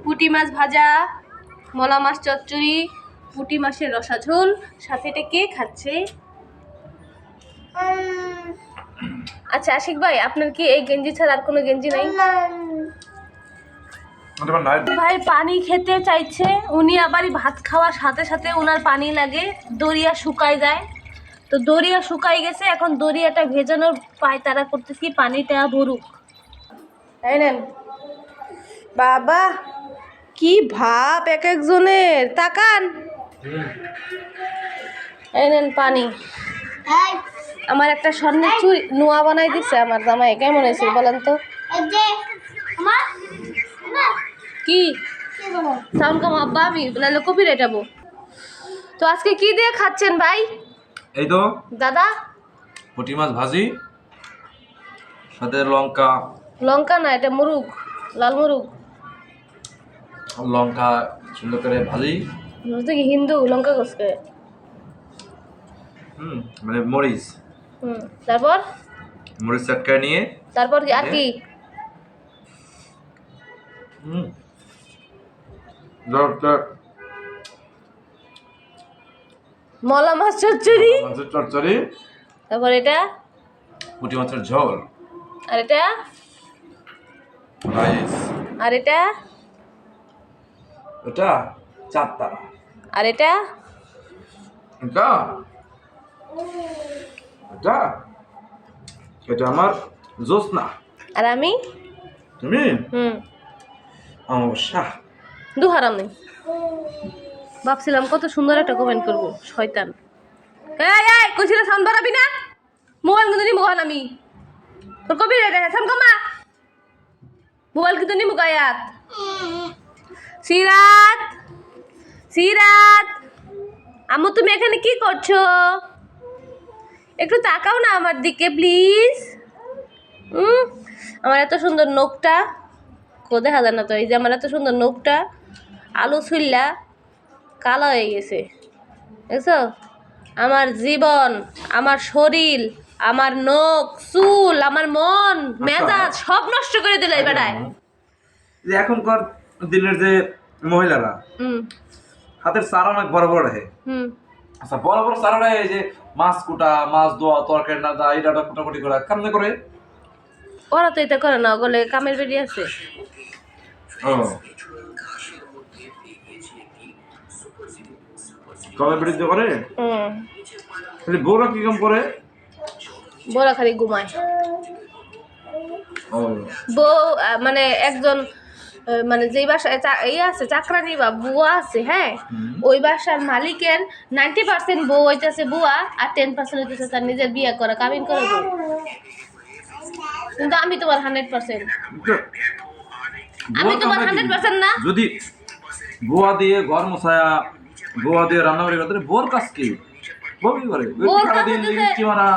পুঁটি মাছ ভাজা, মলা মাছ চচ্চড়ি, পুঁটি মাছের রসা ঝোল, সাথে এটা কে খাচ্ছে? আচ্ছা আশিক ভাই, আপনার কি এই গেঞ্জি ছাড়া আর কোনো গেঞ্জি নাই? ভাই পানি খেতে চাইছে, উনি আবারই ভাত খাওয়ার সাথে সাথে ওনার পানি লাগে, দরিয়া শুকায় যায়। তো দরিয়া শুকাই গেছে, এখন দরিয়াটা ভেজানোর পায়তারা করতেছি, পানিটা ভরুক। এই নেন বাবা, কি ভাব এক একজনের, তাকান। এই নেন পানি। আমার একটা স্বর্ণের চুড়ি নোয়া বানাই দিচ্ছে আমার জামাই, কেমন হয়েছে বলেন তো? কি সাউন্ড কম আব্বা, আমি নাহলে কপিরাইট হবো। তো আজকে কি দিয়ে খাচ্ছেন ভাই? এই তো দাদা, পুঁটি মাছ ভাজি, সাথে লঙ্কা। লঙ্কা না, এটা মুরুগ, লাল মুরুগ। লঙ্কা সুন্দর করে ভাজি। তুই কি হিন্দু লঙ্কা গোসকে? মানে মরিচ, তারপর মরিচ চটকায় নিয়ে তারপর কি আর কি? মলা মাছ চচ্চড়ি, মাছের চচ্চড়ি, তারপর এটা, পুঁটি মাছের ঝোল, আর এটা, রাইস, আর এটা, এটা চারটা, আর এটা, এটা এটা এটা আমার জোসনা। আর আমি তুমি আমার শাহ। দু হারাম নেই। ভাবছিলাম কত সুন্দর একটা কমেন্ট করবো, শয়তান। এই এই কইছিল সাউন্ড বাড়াবি না, মোবাইল কিন্তু নিমু গান আমি তোর কবি রে দেখা সাউন্ড কমা, মোবাইল কিন্তু নিমু গায়াত। সিরাত, সিরাত আম্মু তুমি এখানে কি করছো? একটু তাকাও না আমার দিকে প্লিজ। আমার এত সুন্দর নখটা দেখা যায় না তো, এই যে আমার এত সুন্দর নখটা আলু ছুল্লা কালো হয়ে গেছে, দেখছো? আমার জীবন, আমার শরীর, আমার নখ, চুল, আমার মন মেজাজ সব নষ্ট করে দিল এই বেটায়। এখনকার দিনের যে মহিলারা হাতের চারা অনেক বড় বড় রাখে। আচ্ছা বড় বড় চারা রাখে, এই যে মাছ কুটা, মাছ ধোয়া, তরকারি না দা, এটা কুটাকুটি করা কেমনে করে? ওরা তো এটা করে না, ওগুলো কামের বেরিয়ে আছে। কামের বেরিয়ে করে? বউরা কি কাম করে? বউরা খালি ঘুমায়। বউ মানে একজন মানে যেই বাসায় এই আছে চাকরানি বা বুয়া আছে, হ্যাঁ, ওই বাসার মালিকের 90% বউ হইতেছে বুয়া, আর 10% হইতেছে তার নিজের বিয়ে করা কামিন করে বউ। কিন্তু আমি তোমার 100%, আমি তোমার 100% না। যদি বুয়া দিয়ে ঘর মোছায়া, বুয়া দিয়ে রান্না বাড়ি করতে, বোর কাজ কি? বউ কি করে? সারাদিন লিপস্টি মারা,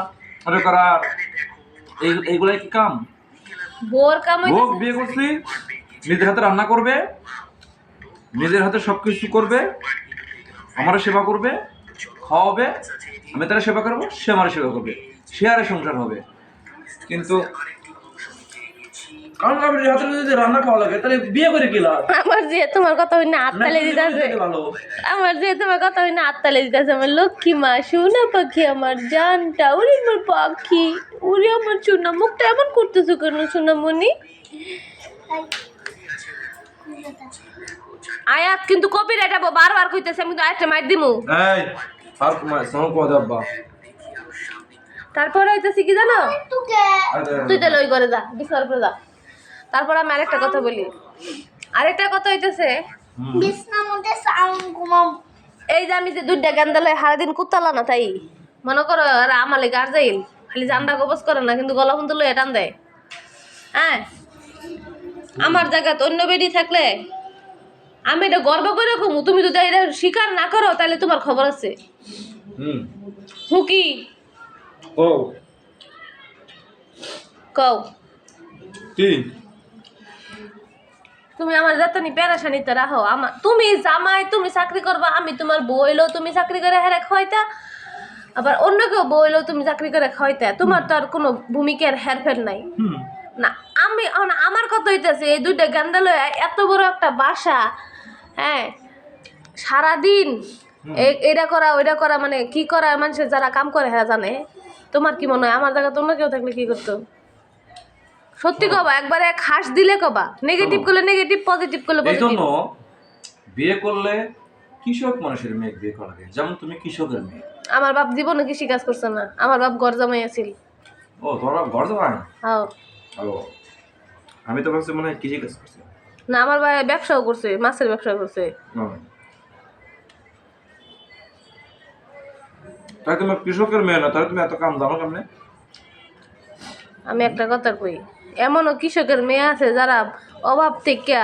মনে করা, এইগুলাই কি কাম? বোর কাম বউ বিয়ে করছি, নিজের হাতে রান্না করবে, নিজের হাতে সবকিছু করবে, আমারও সেবা করবে, খাওয়াবে, আমি তারা সেবা করবো, সে আমার সেবা করবে, সে আরে সংসার হবে। কিন্তু রান্না খাওয়া লাগে, তাহলে বিয়ে করে কি লাভ? আমার যে তোমার কথা হই না আত্মালে দিতেছে, আমার যে তোমার কথা হই না আত্মালে দিতেছে, আমার লক্ষ্মী মা, সোনা পাখি, আমার জানটা, উড়ি আমার পাখি, উড়ি আমার চুনা, মুখটা এমন করতেছো কেন সোনামণি? আয়াত কিন্তু কপিরাইট হবো, বারবার কইতেছে, আমি তো আয়াতটা মার দিমু। এই আর সাউন্ড কো দাব্বা। তারপরে হইতেছে কি জানো, তুই তো লই করে যা বিছার করে যা। তারপর আমি আরেকটা কথা বলি, আরেকটা কথা হইতেছে এই যে আমি যে দুইটা গান্দালে সারাদিন কুত্তালা না, তাই মনে করো আর আমালে গার যাইল খালি জান্ডা গবস করে না, কিন্তু গলা বন্ধ লইয়া টান দেয়। হ্যাঁ, আমার জায়গাতে অন্য বেডি থাকলে আমি এটা গর্ব করে কমু, তুমি যদি এটা স্বীকার না করো তাহলে তোমার খবর আছে। হুকি ও কও কি? তুমি আমার যাতনি পেরাশানিতে রাখো, আমার তুমি জামাই, তুমি চাকরি করবা, আমি তোমার বউ হইলেও তুমি চাকরি করে হেরে খাওয়াইতা, আবার অন্য কেউ বউ হইলেও তুমি চাকরি করে খাওয়াইতা, তোমার তো আর কোনো ভূমিকার হেরফের নাই। না আমি আমার কথা হইতেছে এই দুইটা গান্দা লয়া এত বড় একটা বাসা, হ্যাঁ, সারাদিন এটা করা ওইটা করা, মানে কি করা মানুষের যারা কাম করে হ্যাঁ জানে। তোমার কি মনে হয় আমার জায়গা তোমরা কেউ থাকলে কি করতো? সত্যি কবা, একবারে খাস দিলে কবা, নেগেটিভ করলে নেগেটিভ, পজিটিভ করলে এই পজিটিভ। জন্য বিয়ে করলে কৃষক মানুষের মেয়ে বিয়ে করা লাগে, যেমন তুমি কৃষকের মেয়ে। আমার বাপ জীবনে কৃষি কাজ করছে না, আমার বাপ ঘর জামাই আছিল। ও তোরা ঘর যাবাই? হ্যাঁ। ও আমি তো ভাবছি মনে হয় কৃষি কাজ করছে। না, আমার ভাই ব্যবসাও করছে, মাছের ব্যবসা করছে। তাই তুমি কৃষকের মেয়ে না, তাহলে তুমি এত কাম জানো কেমনে? আমি একটা কথা কই, এমনও কৃষকের মেয়ে আছে যারা অভাব থেকে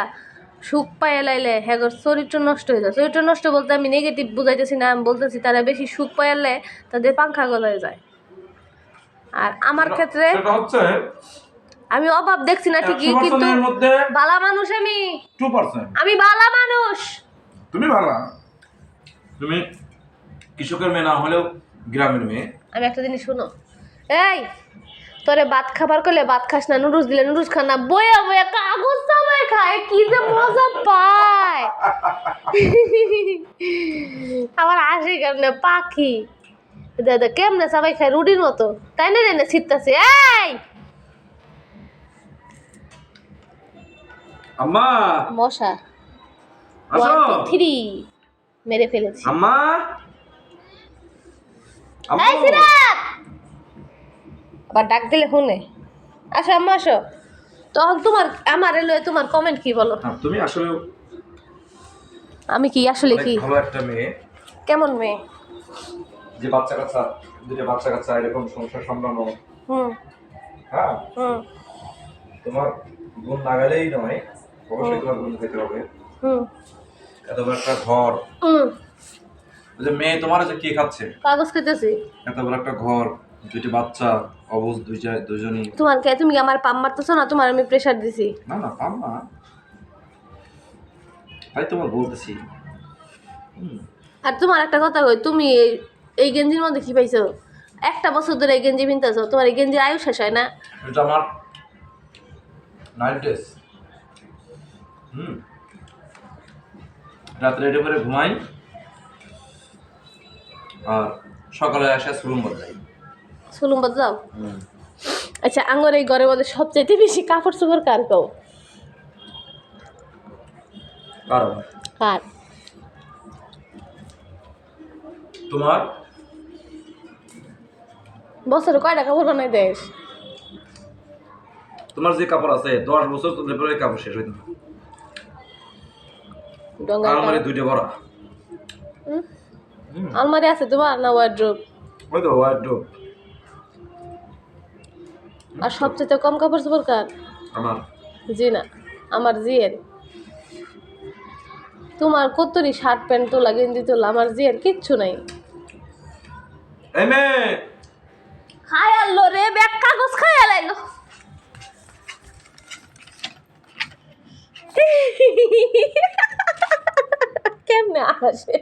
সুখ পায় লাইলে হ্যাঁ চরিত্র নষ্ট হয়ে যায়। চরিত্র নষ্ট বলতে আমি নেগেটিভ বুঝাইতেছি না, আমি বলতেছি তারা বেশি সুখ পাইলে তাদের পাংখা গলায় যায়। আর আমার ক্ষেত্রে সেটা হচ্ছে আমি অভাব দেখছি না ঠিকই, কিন্তু 100% এর মধ্যে বালা মানুষ আমি 2%। আমি বালা মানুষ। তুমি ভালো, তুমি কৃষকের মেয়ে না হলেও গ্রামের মেয়ে। আমি একটা জিনিস শুনো, এই তোরে ভাত খাবার করলে ভাত খাস না, নুডলস দিলে নুডলস খা না, বয়া বয়া কাগজ চাবাই খায়, কি যে মজা পায়। আমার হাসি কেমনে পাখি দাদা কেমনে সবাই খায় রুটির মতো, তাই না রে না ছিটতাছে। এই আম্মা মশা আসো। 1 2 3 মেরে ফেলেছি। আম্মা এই সিরাত আবার ডাক দিলে শুনে। আসো আম্মা আসো। তখন তোমার আমার এলো তোমার কমেন্ট কি বলো? তুমি আসলে আমি কি আসলে কি ভালো একটা মেয়ে। কেমন মেয়ে? যে বাচ্চা কাচ্চা, দুটো বাচ্চা কাচ্চা এরকম সংসার সামলানো। হুম হ্যাঁ, হুম তোমার গুণ লাগালেই নয়, অবশ্যই তোমার গুণ খেতে হবে। হুম এত বড় একটা ঘর, হুম যে মেয়ে তোমার যে কে খাচ্ছে, কাগজ খেতেছি। এত বড় একটা ঘর, দুটি বাচ্চা, অবুঝ দুজনই। তোমার কে তুমি আমার পাম মারতেছো না? তোমার আমি প্রেসার দিছি। না না পাম না, তাই তোমার বলতেছি। আর তোমার একটা কথা কই, তুমি এই গেঞ্জির মধ্যে কি পাইছো? একটা বছর ধরে এই গেঞ্জি পিনতেছো, তোমার এই গেঞ্জির আয়ু শেষ হয় না? এটা আমার নাইট ড্রেস। রাত্রে এটা করে ঘুমাই আর সকালে আসে স্কুল যাই। সুলুম যাও। আচ্ছা, আঙ্গর এই ঘরের মধ্যে সবচাইতে বেশি কাপড় চোপড় কার কও? কার? তোমার বছরে কয়টা কাপড় বানাই দেশ? তোমার যে কাপড় আছে 10 বছর চললে পরে কাপড় শেষ হইতো না। আলমারি দুইটা ভরা। আলমারি আছে তোমার না ওয়ার্ড্রোব? ওই তো ওয়ার্ডরোব। আর সবচেয়ে কম কাপড় চোপড় কার? আমার। জি না, আমার জিয়ের। তোমার কতরি শার্ট প্যান্ট তোলা গেঞ্জি তোলা, আমার জিয়ের কিচ্ছু নাই। এই মেয়ে খায় আল্লো রে, ব্যাগ কাগজ খায় আলাইলো। কেমনে আসে?